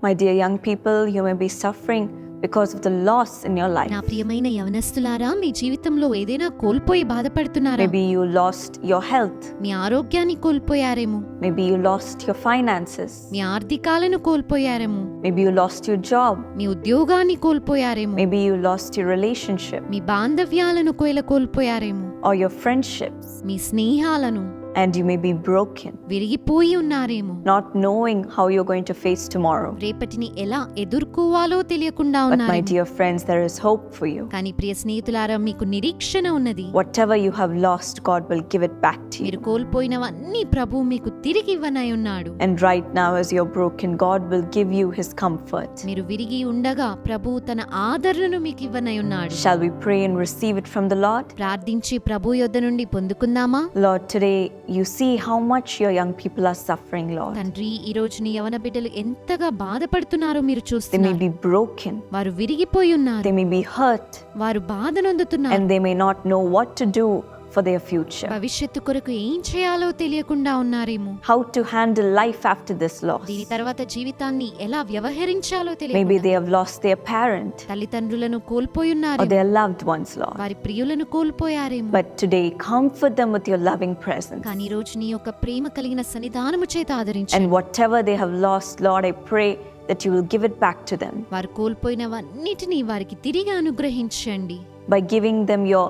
My dear young people, you may be suffering because of the loss in your life. నా ప్రియమైన యవనస్తులారా, మీ జీవితంలో ఏదైనా కోల్పోయి బాధపడుతున్నారా? Maybe you lost your health. మీ ఆరోగ్యాన్ని కోల్పోయారేమో. Maybe you lost your finances. Me ఆర్థికాలను కోల్పోయారేమో. Maybe you lost your job. మీ ఉద్యోగాన్ని కోల్పోయారేమో. Maybe you lost your relationship me బాంధవ్యాలను కోల్పోయారేమో. or your friendships. Me స్నేహాలను. And you may be broken, విరిగిపోయి ఉన్నారేమో. not knowing how you're going to face tomorrow. రేపటిని ఎలా ఎదుర్కోవాలో తెలియకుండా But my ఉన్నారు. dear friends, there is hope for you. కానీ ప్రియ స్నేహితులారా, మీకు నిరీక్షణ ఉన్నది. Whatever you have lost, God will give it back to మీరు you. కోల్పోయినవన్నీ ప్రభు మీకు తిరిగి ఇవ్వనై ఉన్నాడు. And right now, as you're broken, God will give you His comfort. మీరు విరిగి ఉండగా ప్రభు తన ఆదరణను మీకు ఇవ్వనై ఉన్నాడు. Shall we pray and receive it from the Lord? ప్రార్థించి ప్రభు యొద్ద నుండి పొందుకుందామా? Lord, today you see how much your young people are suffering, Lord. తండ్రి, ఈ రోజు నీ యవన బిడ్డలు ఎంతగా బాధపడుతున్నారో మీరు They may చూస్తున్నారు. be broken, వారు విరిగిపోయి ఉన్నారు. they may be hurt, వారు బాధ నొందుతున్నారు. and they may not know what to do for their future. భవిష్యత్తు కొరకు ఏం చేయాలో తెలియకుండా ఉన్నారేమో. How to handle life after this loss. దీని తర్వాత జీవితాన్ని ఎలా వ్యవహరించాలో Maybe తెలియదు. they have lost their parent తల్లిదండ్రులను or కోల్పోయున్నారు. their loved ones, Lord. వారి ప్రియులను కోల్పోయారేమో. But today, comfort them with your loving presence. కానీ ఈ రోజు నీ యొక్క ప్రేమ కలిగిన సన్నిధానము చేత ఆదరించు. And whatever they have lost, Lord, I pray that you will give it back to them వారు కోల్పోయినవన్నిటినీ వారికి తిరిగి అనుగ్రహించండి. by giving them your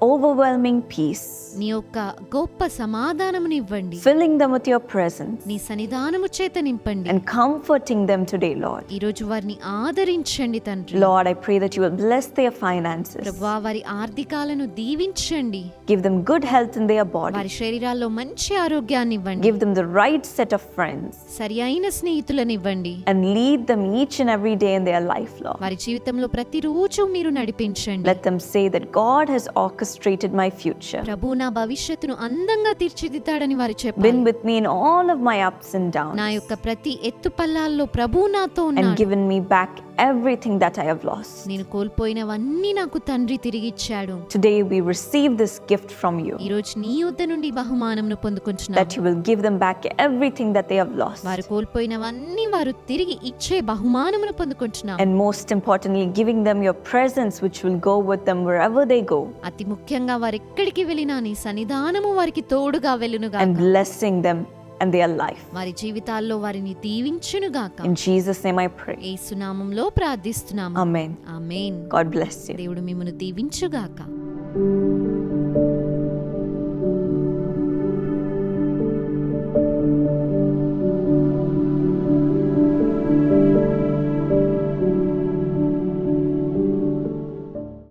overwhelming peace, నీ యొక్క గొప్ప సమాధానముని ఇవ్వండి. filling them with your presence నీ సన్నిధానము చేత నింపండి. and comforting them today, Lord. ఈ రోజు వారిని ఆదరించండి తండ్రి. Lord, I pray that you will bless their finances, ప్రభువా, వారి ఆర్థికాలను దీవించండి. give them good health in their body, వారి శరీరాల్లో మంచి ఆరోగ్యాన్ని ఇవ్వండి. give them the right set of friends, సరి అయిన స్నేహితులను ఇవ్వండి. and lead them each and every day in their life, Lord. వారి జీవితంలో ప్రతిరోజు మీరు నడిపించండి. Let them say that God has orchestrated my future, ప్రభు నా భవిష్యత్తును అందంగా తీర్చిదిద్దాడని వారు చెప్పారు. been with me in all of my ups and downs, నా యొక్క ప్రతి ఎత్తుపల్లాల్లో ప్రభు నాతో and ఉన్నాడు. given me back everything that I have lost. నేను కోల్పోయినవన్నీ నాకు తండ్రి తిరిగిచ్చాడు. Today we receive this gift from you, ఈ రోజు నీ యొద్ద నుండి బహుమానమును పొందుకుంటున్నాను. that you will give them back everything that they have lost. వారు కోల్పోయినవన్నీ వారు తిరిగి ఇచ్చే బహుమానమును పొందుకుంటున్నాను. And most importantly, giving them your presence, which will go with them wherever they go, అతి ముఖ్యంగా వారు ఎక్కడికి వెళ్ళినా నీ సన్నిధానము వారికి తోడుగా వెళ్ళునుగా. and blessing them and their life. వారి జీవితాల్లో వారిని దీవించునుగాక. In Jesus' name I pray. యేసు నామములో ప్రార్థిస్తున్నాము. Amen. Amen. God bless you. దేవుడు మిమ్మును దీవించుగాక.